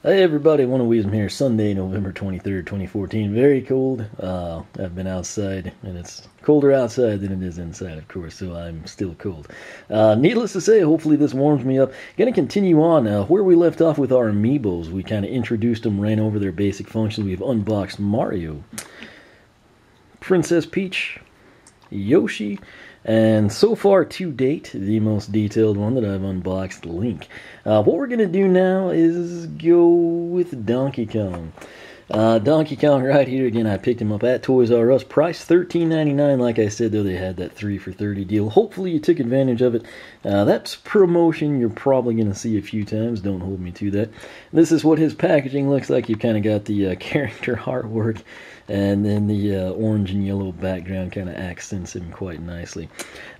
Hey everybody, One of Weezem here. Sunday, November 23rd, 2014. Very cold. I've been outside, and it's colder outside than it is inside, of course, so I'm still cold. Needless to say, hopefully this warms me up. Gonna continue on where we left off with our Amiibos. We kind of introduced them, ran over their basic functions. We've unboxed Mario, Princess Peach, Yoshi, and so far to date, the most detailed one that I've unboxed, Link. What we're going to do now is go with Donkey Kong. Donkey Kong right here. Again, I picked him up at Toys R Us. Price $13.99. Like I said, though, they had that 3 for $30 deal. Hopefully you took advantage of it. That's promotion you're probably going to see a few times. Don't hold me to that. This is what his packaging looks like. You've kind of got the character artwork, and then the orange and yellow background kind of accents him quite nicely.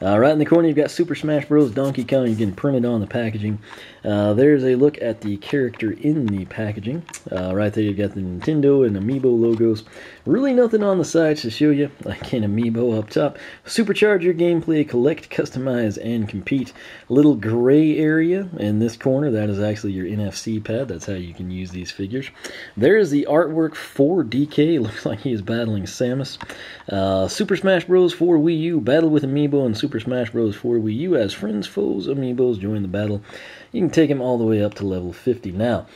Right in the corner, you've got Super Smash Bros. Donkey Kong. You can print it on the packaging. There's a look at the character in the packaging. Right there, you've got the Nintendo and Amiibo logos. Really nothing on the sides to show you, like an Amiibo up top. Supercharge your gameplay, collect, customize, and compete. Little gray area in this corner, that is actually your NFC pad. That's how you can use these figures. There's the artwork for DK. Looks like he is battling Samus. Super Smash Bros. For Wii U. Battle with Amiibo and Super Smash Bros. For Wii U. As friends, foes, Amiibos join the battle. You can take him all the way up to level 50. Now,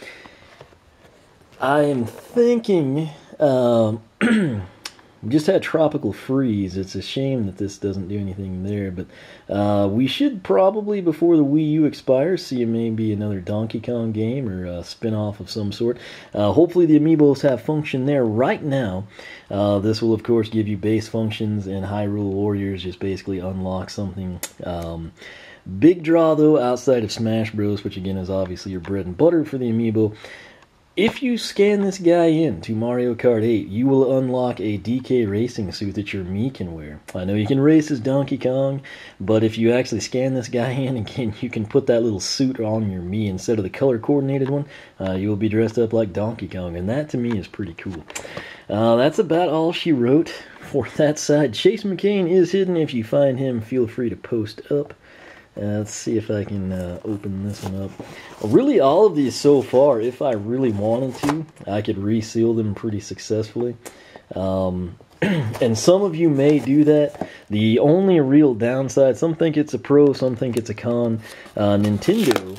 I am thinking, we just had Tropical Freeze. It's a shame that this doesn't do anything there, but we should probably, before the Wii U expires, see maybe another Donkey Kong game or a spin-off of some sort. Hopefully the Amiibos have function there right now. This will, of course, give you base functions, and Hyrule Warriors just basically unlock something. Big draw, though, outside of Smash Bros., which again is obviously your bread and butter for the Amiibo. If you scan this guy in to Mario Kart 8, you will unlock a DK racing suit that your Mii can wear. I know you can race as Donkey Kong, but if you actually scan this guy in, again, you can put that little suit on your Mii instead of the color-coordinated one. You will be dressed up like Donkey Kong, and that, to me, is pretty cool. That's about all she wrote for that side. Chase McCain is hidden. If you find him, feel free to post up. Let's see if I can open this one up. Really, all of these so far, if I really wanted to, I could reseal them pretty successfully. And some of you may do that. The only real downside, some think it's a pro, some think it's a con. Nintendo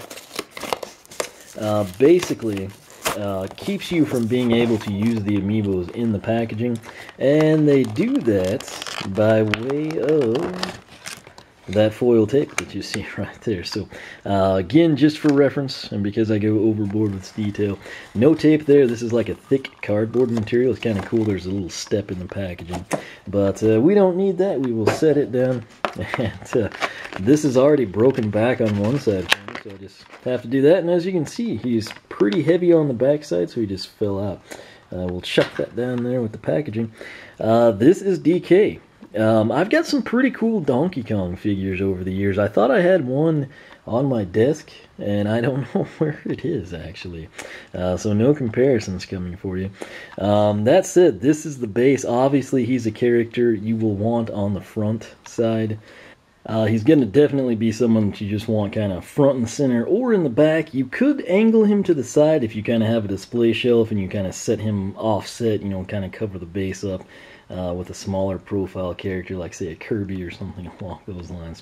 basically keeps you from being able to use the Amiibos in the packaging. And they do that by way of that foil tape that you see right there. So again, just for reference, and because I go overboard with detail, no tape there. This is like a thick cardboard material. It's kind of cool. There's a little step in the packaging, but we don't need that. We will set it down. And this is already broken back on one side, so I just have to do that. And as you can see, he's pretty heavy on the back side, so he just fell out. We'll chuck that down there with the packaging. This is DK. I've got some pretty cool Donkey Kong figures over the years. I thought I had one on my desk, and I don't know where it is, actually. So no comparisons coming for you. That said, this is the base. Obviously, he's a character you will want on the front side. He's going to definitely be someone that you just want kind of front and center or in the back. You could angle him to the side if you kind of have a display shelf and you kind of set him offset, you know, kind of cover the base up. With a smaller profile character like, say, a Kirby or something along those lines.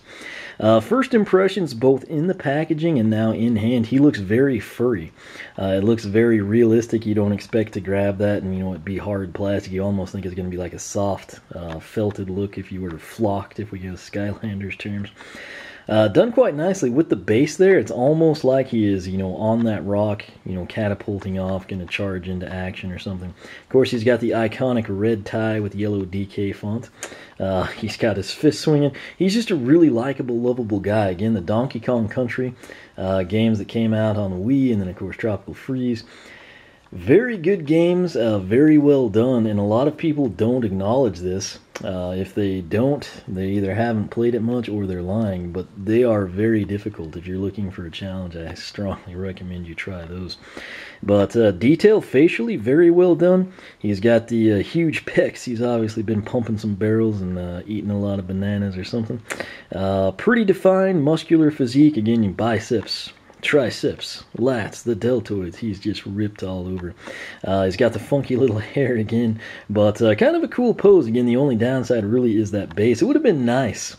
First impressions, both in the packaging and now in hand, he looks very furry. It looks very realistic. You don't expect to grab that and, you know, it be hard plastic. You almost think it's going to be like a soft, felted look if you were flocked, if we use Skylanders terms. Done quite nicely with the base there. It's almost like he is, you know, on that rock, you know, catapulting off, going to charge into action or something. Of course, he's got the iconic red tie with yellow DK font. He's got his fist swinging. He's just a really likable, lovable guy. Again, the Donkey Kong Country games that came out on the Wii, and then, of course, Tropical Freeze. Very good games, very well done, and a lot of people don't acknowledge this. If they don't, they either haven't played it much or they're lying, but they are very difficult. If you're looking for a challenge, I strongly recommend you try those. But detail facially, very well done. He's got the huge pecs. He's obviously been pumping some barrels and eating a lot of bananas or something. Pretty defined, muscular physique. Again, your biceps triceps, lats, the deltoids. He's just ripped all over. He's got the funky little hair again, but kind of a cool pose. Again, the only downside really is that base. It would have been nice.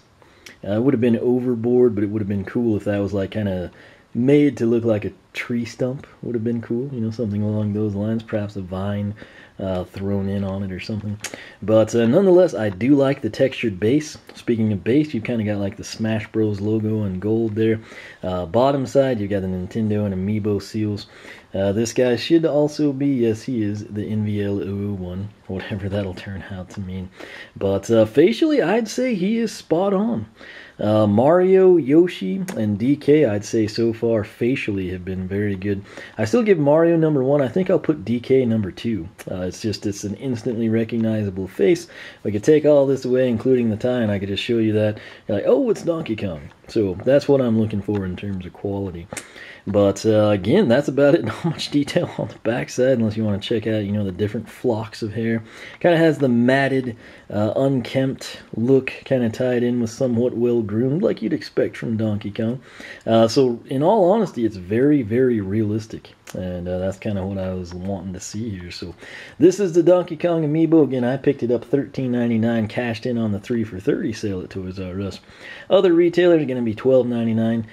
It would have been overboard, but it would have been cool if that was like kind of made to look like a tree stump. Would have been cool, you know, something along those lines. Perhaps a vine thrown in on it or something. But nonetheless, I do like the textured base. Speaking of base, you've kind of got like the Smash Bros logo in gold there. Bottom side, you've got the Nintendo and Amiibo seals. This guy should also be, yes, he is the NVL one, whatever that'll turn out to mean. But facially, I'd say he is spot on. Mario, Yoshi, and DK, I'd say so far facially have been very good. I still give Mario number 1. I think I'll put DK number 2. It's an instantly recognizable face. If I could take all this away, including the tie, and I could just show you that, you're like, oh, it's Donkey Kong. So that's what I'm looking for in terms of quality. But again, that's about it. Not much detail on the backside, unless you want to check out, you know, the different flocks of hair. Kind of has the matted, unkempt look, kind of tied in with somewhat well-groomed, like you'd expect from Donkey Kong. So, in all honesty, it's very, very realistic. And that's kind of what I was wanting to see here. So, this is the Donkey Kong Amiibo. Again, I picked it up $13.99, cashed in on the 3 for $30 sale at Toys R Us. Other retailers are going to be $12.99.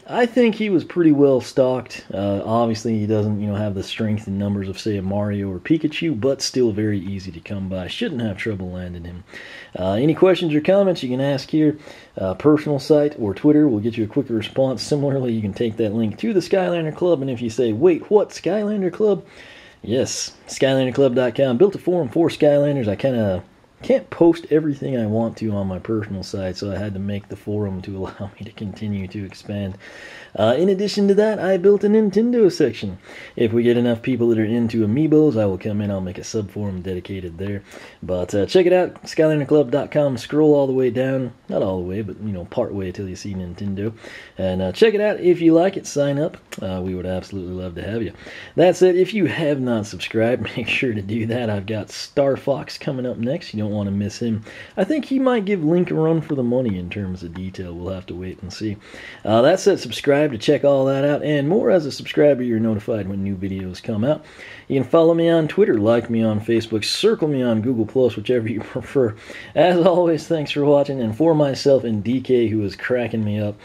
I think he was pretty well stocked. Obviously, he doesn't, you know, have the strength and numbers of, say, a Mario or Pikachu, but still very easy to come by. Shouldn't have trouble landing him. Any questions or comments you can ask here. Personal site or Twitter will get you a quicker response. Similarly, you can take that link to the Skylander Club, and if you say, wait, what, Skylander Club? Yes, SkylanderClub.com. Built a forum for Skylanders. I kind of can't post everything I want to on my personal site, so I had to make the forum to allow me to continue to expand. In addition to that, I built a Nintendo section. If we get enough people that are into Amiibos, I will come in, I'll make a sub-forum dedicated there. But check it out, SkylanderClub.com, scroll all the way down, not all the way, but, you know, part way till you see Nintendo. And check it out. If you like it, sign up. We would absolutely love to have you. That said, if you have not subscribed, make sure to do that. I've got Star Fox coming up next. You don't want to miss him. I think he might give Link a run for the money in terms of detail. We'll have to wait and see. That said, subscribe to check all that out and more. As a subscriber, you're notified when new videos come out. You can follow me on Twitter, like me on Facebook, circle me on Google+, whichever you prefer. As always, thanks for watching, and for myself and DK, who is cracking me up,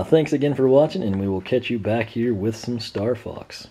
thanks again for watching, and we will catch you back here with some Star Fox.